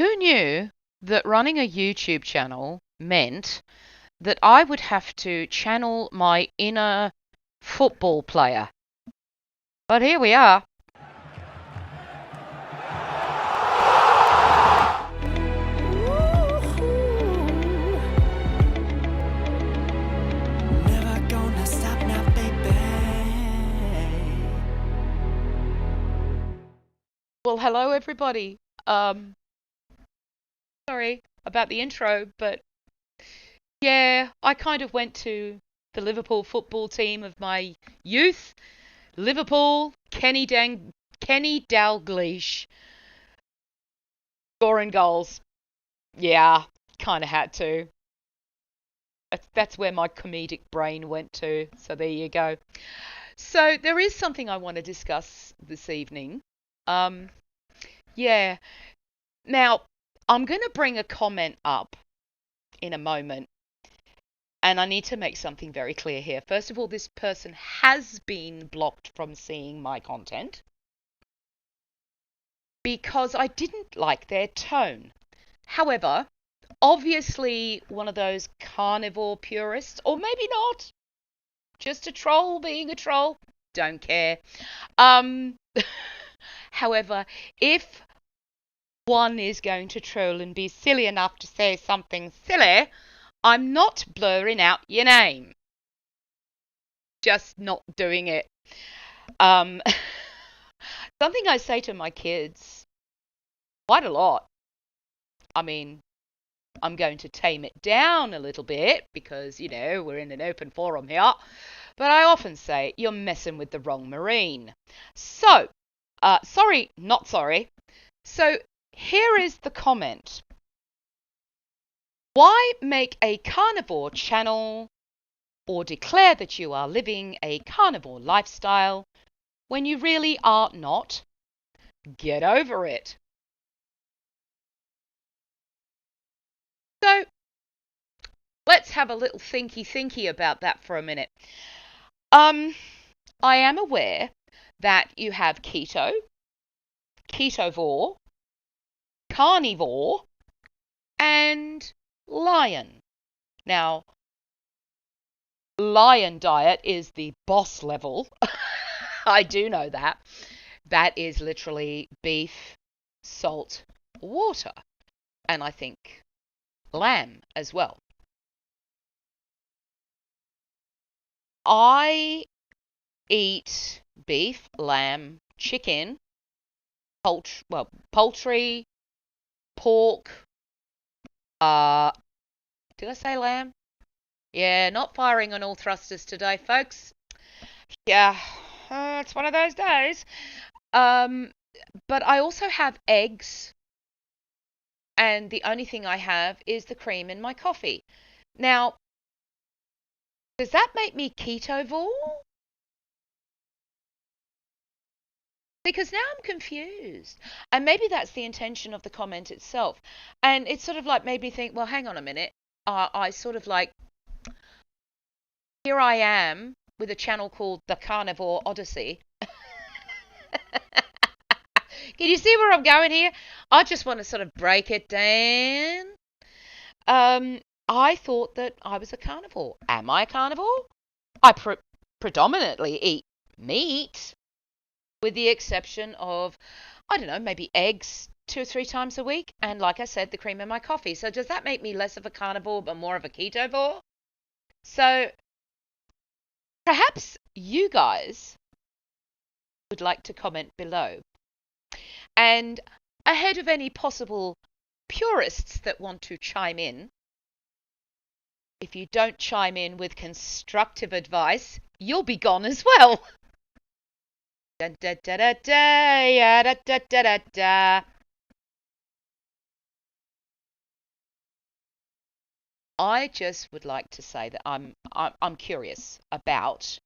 Who knew that running a YouTube channel meant that I would have to channel my inner football player? But here we are. Never gonna stop now, baby. Well, hello everybody. Sorry about the intro, but yeah, I kind of went to the Liverpool football team of my youth. Liverpool, Kenny Dalglish scoring goals. Yeah, kind of had to. That's where my comedic brain went to. So there you go. So there is something I want to discuss this evening. Um, yeah. Now, I'm going to bring a comment up in a moment, and I need to make something very clear here. First of all, this person has been blocked from seeing my content because I didn't like their tone. However, obviously one of those carnivore purists, or maybe not, just a troll being a troll, don't care. However, if one is going to troll and be silly enough to say something silly, I'm not blurring out your name. Just not doing it. Um, something I say to my kids quite a lot. I mean, I'm going to tame it down a little bit because, we're in an open forum here. But I often say, you're messing with the wrong Marine. So, sorry, not sorry. So, here is the comment. Why make a carnivore channel or declare that you are living a carnivore lifestyle when you really are not? Get over it. So, let's have a little thinky about that for a minute. I am aware that you have keto, ketovore, carnivore, and lion. Now, lion diet is the boss level. I do know that. That is literally beef, salt, water, and I think lamb as well. I eat beef, lamb, chicken, poultry, pork. Did I say lamb? Yeah, not firing on all thrusters today, folks. Yeah, it's one of those days. But I also have eggs, and the only thing I have is the cream in my coffee. Now, does that make me ketovore? Because now I'm confused. And maybe that's the intention of the comment itself. And it's sort of like made me think, well, hang on a minute. I sort of like, here I am with a channel called The Carnivore Odyssey. Can you see where I'm going here? I just want to sort of break it down. I thought that I was a carnivore. Am I a carnivore? I predominantly eat meat, with the exception of, I don't know, maybe eggs 2 or 3 times a week. And like I said, the cream in my coffee. So does that make me less of a carnivore but more of a ketovore? So perhaps you guys would like to comment below. And ahead of any possible purists that want to chime in, if you don't chime in with constructive advice, you'll be gone as well. Dun, da, da, da, da, ya, da, da, da, da, da. I just would like to say that I'm curious about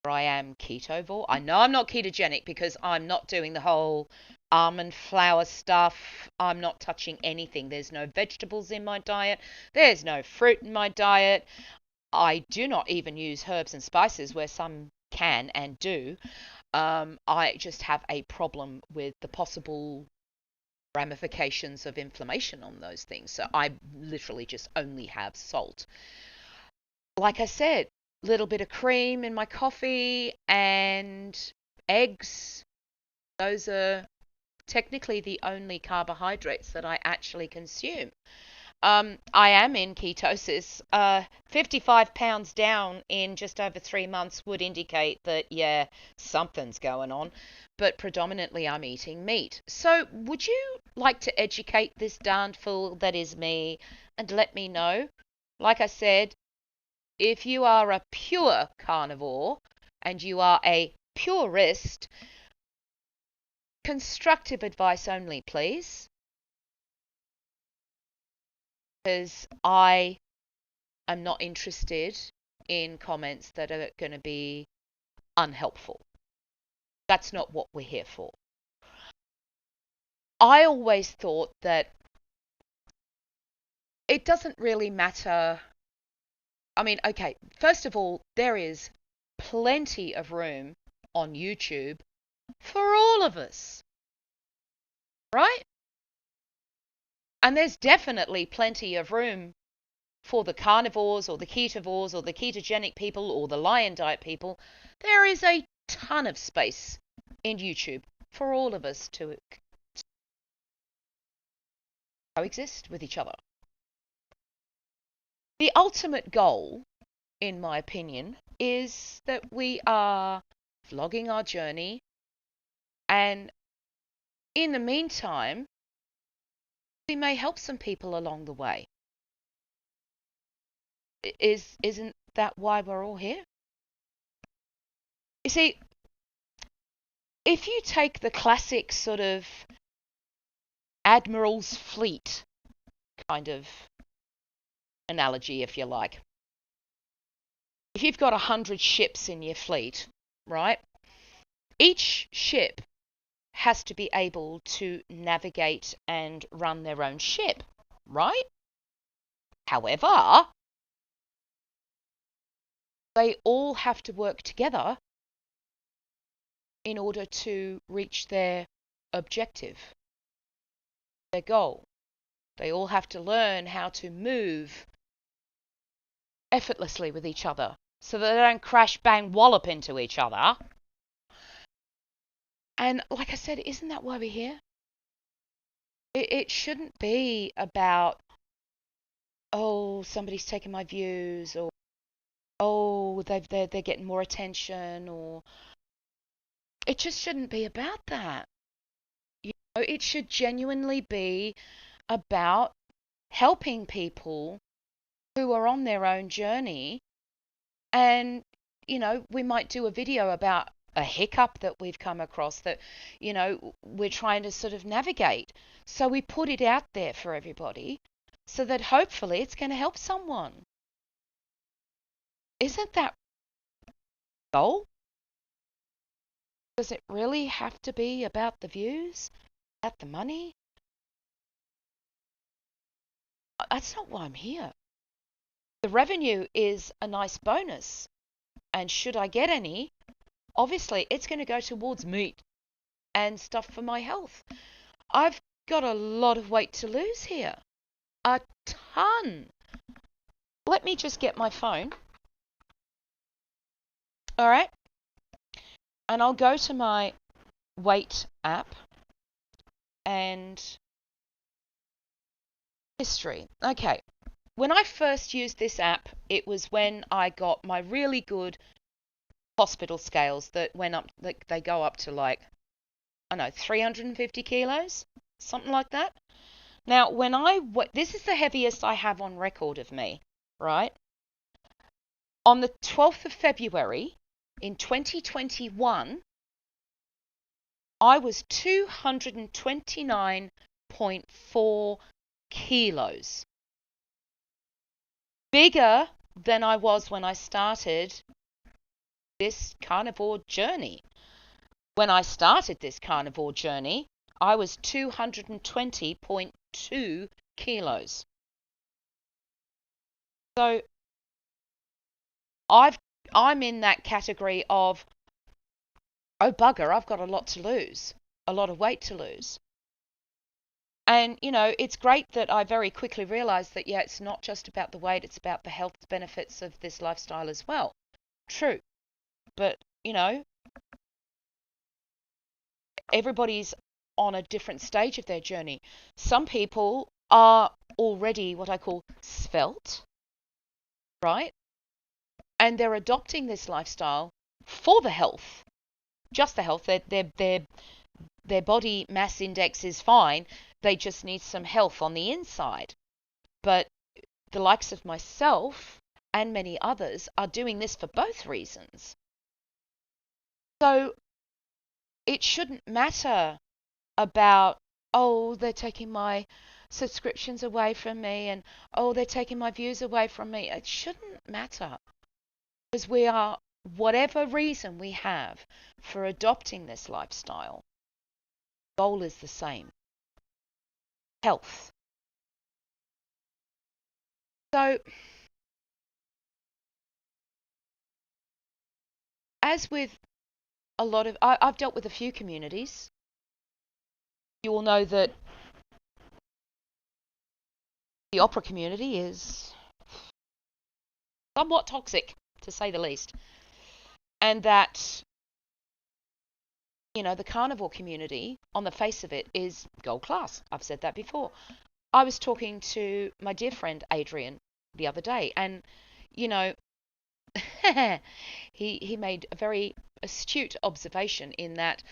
where I am ketovore. I know I'm not ketogenic because I'm not doing the whole almond flour stuff. I'm not touching anything. There's no vegetables in my diet. There's no fruit in my diet. I do not even use herbs and spices where some can and do. I just have a problem with the possible ramifications of inflammation on those things. So I literally just only have salt. Like I said, a little bit of cream in my coffee and eggs. Those are technically the only carbohydrates that I actually consume. I am in ketosis. 55 pounds down in just over 3 months would indicate that, yeah, something's going on. But predominantly I'm eating meat. So would you like to educate this darned fool that is me and let me know? Like I said, if you are a pure carnivore and you are a purist, constructive advice only, please. Because I am not interested in comments that are going to be unhelpful. That's not what we're here for. I always thought that it doesn't really matter. I mean, okay, first of all, there is plenty of room on YouTube for all of us, right? And there's definitely plenty of room for the carnivores or the ketovores or the ketogenic people or the lion diet people. There is a ton of space in YouTube for all of us to coexist with each other. The ultimate goal, in my opinion, is that we are vlogging our journey, and in the meantime, we may help some people along the way. Isn't that why we're all here? You see, if you take the classic sort of Admiral's fleet kind of analogy, if you like, if you've got 100 ships in your fleet, right, each ship has to be able to navigate and run their own ship, right? However, they all have to work together in order to reach their objective, their goal. They all have to learn how to move effortlessly with each other so that they don't crash, bang, wallop into each other. And like I said, isn't that why we're here? It shouldn't be about, oh, somebody's taking my views, or oh, they're getting more attention, or it just shouldn't be about that. You know, it should genuinely be about helping people who are on their own journey. And, you know, we might do a video about a hiccup that we've come across that, you know, we're trying to sort of navigate. So we put it out there for everybody so that hopefully it's going to help someone. Isn't that the goal? Does it really have to be about the views, about the money? That's not why I'm here. The revenue is a nice bonus. And should I get any, obviously it's going to go towards meat and stuff for my health. I've got a lot of weight to lose here. A ton. Let me just get my phone. All right. And I'll go to my weight app and history. Okay. When I first used this app, it was when I got my really good hospital scales that went up, they go up to like, I don't know, 350 kilos, something like that. Now, this is the heaviest I have on record of me, right? On the 12th of February in 2021, I was 229.4 kilos. Bigger than I was when I started this carnivore journey. When I started this carnivore journey, I was 220.2 kilos. So I'm in that category of, oh bugger, I've got a lot to lose, a lot of weight to lose. And, it's great that I very quickly realized that, yeah, it's not just about the weight, it's about the health benefits of this lifestyle as well. True. But, everybody's on a different stage of their journey. Some people are already what I call svelte, right? And they're adopting this lifestyle for the health, just the health. Their body mass index is fine. They just need some health on the inside. But the likes of myself and many others are doing this for both reasons. So it shouldn't matter about, oh, they're taking my subscriptions away from me, and oh, they're taking my views away from me. It shouldn't matter, because we are, whatever reason we have for adopting this lifestyle, the goal is the same: health. So, as with a lot of, I've dealt with a few communities. You all know that the opera community is somewhat toxic, to say the least. And that, the carnivore community, on the face of it, is gold class. I've said that before. I was talking to my dear friend Adrian the other day, and, he made a very astute observation in that,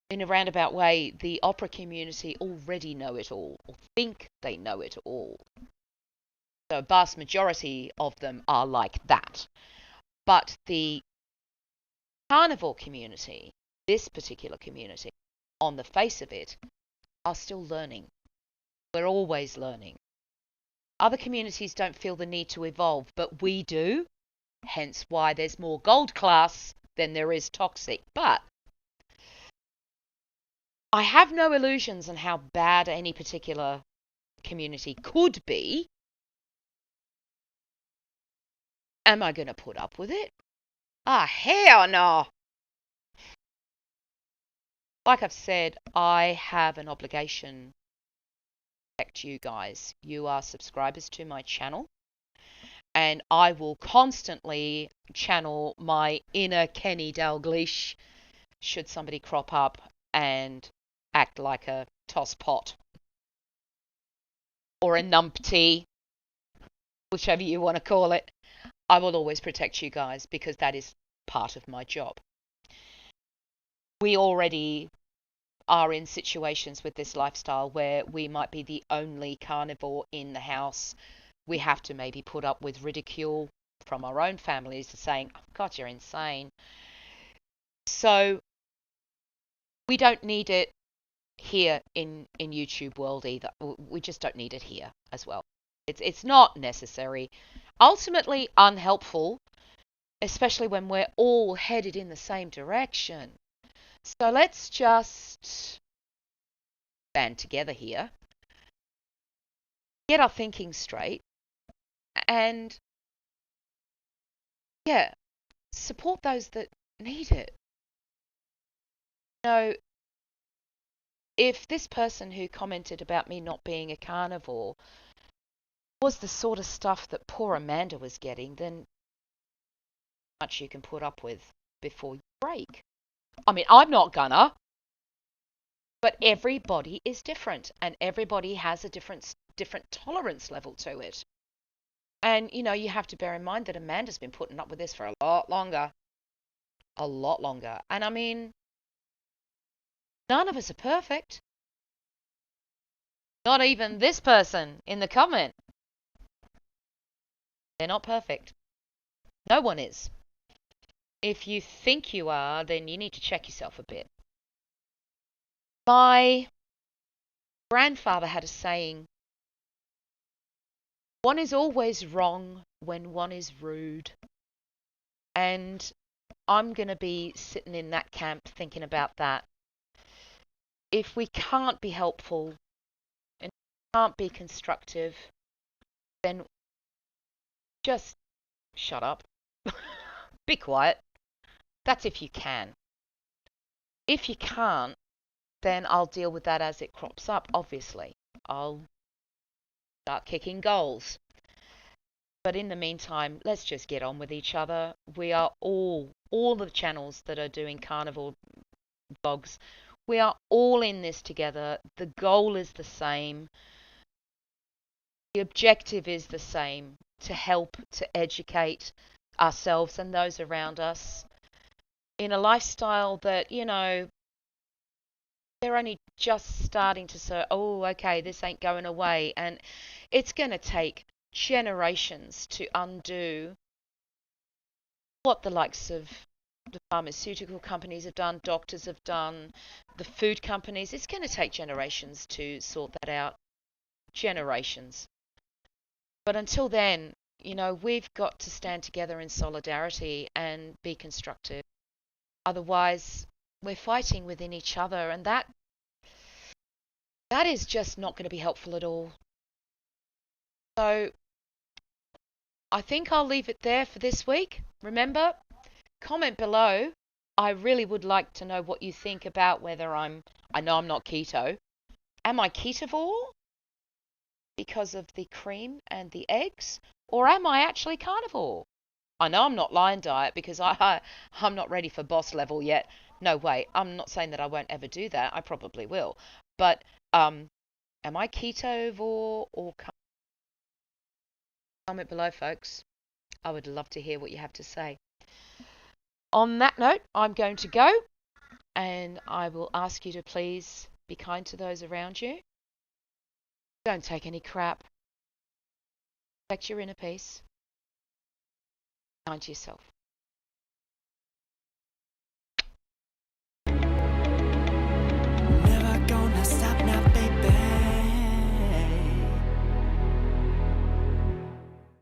in a roundabout way, the opera community already know it all, or think they know it all. The vast majority of them are like that. But the carnivore community, this particular community, on the face of it, are still learning. We're always learning. Other communities don't feel the need to evolve, but we do. Hence why there's more gold class than there is toxic. But I have no illusions on how bad any particular community could be. Am I going to put up with it? Hell no! Like I've said, I have an obligation to protect you guys. You are subscribers to my channel, and I will constantly channel my inner Kenny Dalglish should somebody crop up and act like a tosspot or a numpty, whichever you want to call it. I will always protect you guys, because that is part of my job. We already are in situations with this lifestyle where we might be the only carnivore in the house. We have to maybe put up with ridicule from our own families saying, oh, God, you're insane. So we don't need it here in YouTube world either. We just don't need it here as well. It's not necessary. Ultimately unhelpful, especially when we're all headed in the same direction. So let's just band together here, get our thinking straight, and support those that need it. If this person who commented about me not being a carnivore was the sort of stuff that poor Amanda was getting, then much you can put up with before you break. I mean, I'm not gonna, but everybody is different, and everybody has a different tolerance level to it. And, you have to bear in mind that Amanda's been putting up with this for a lot longer. A lot longer. And I mean, none of us are perfect. Not even this person in the comment. They're not perfect. No one is. If you think you are, then you need to check yourself a bit. My grandfather had a saying, one is always wrong when one is rude. And I'm going to be sitting in that camp thinking about that. If we can't be helpful and can't be constructive, then just shut up. Be quiet. That's if you can. If you can't, then I'll deal with that as it crops up, obviously. I'll start kicking goals. But in the meantime, let's just get on with each other. We are all the channels that are doing carnivore vlogs, we are all in this together. The goal is the same. The objective is the same, to help, to educate ourselves and those around us in a lifestyle that, they're only just starting to say, oh, okay, this ain't going away. And it's going to take generations to undo what the likes of the pharmaceutical companies have done, doctors have done, the food companies. It's going to take generations to sort that out. Generations. But until then, we've got to stand together in solidarity and be constructive. Otherwise, we're fighting within each other, and that is just not going to be helpful at all. So I think I'll leave it there for this week. Remember, comment below. I really would like to know what you think about whether I know I'm not keto. Am I ketovore because of the cream and the eggs? Or am I actually carnivore? I know I'm not lion diet because I'm not ready for boss level yet. No way. I'm not saying that I won't ever do that. I probably will. But am I ketovore or comment below, folks. I would love to hear what you have to say. On that note, I'm going to go, and I will ask you to please be kind to those around you. Don't take any crap. Protect your inner peace. Kind to yourself.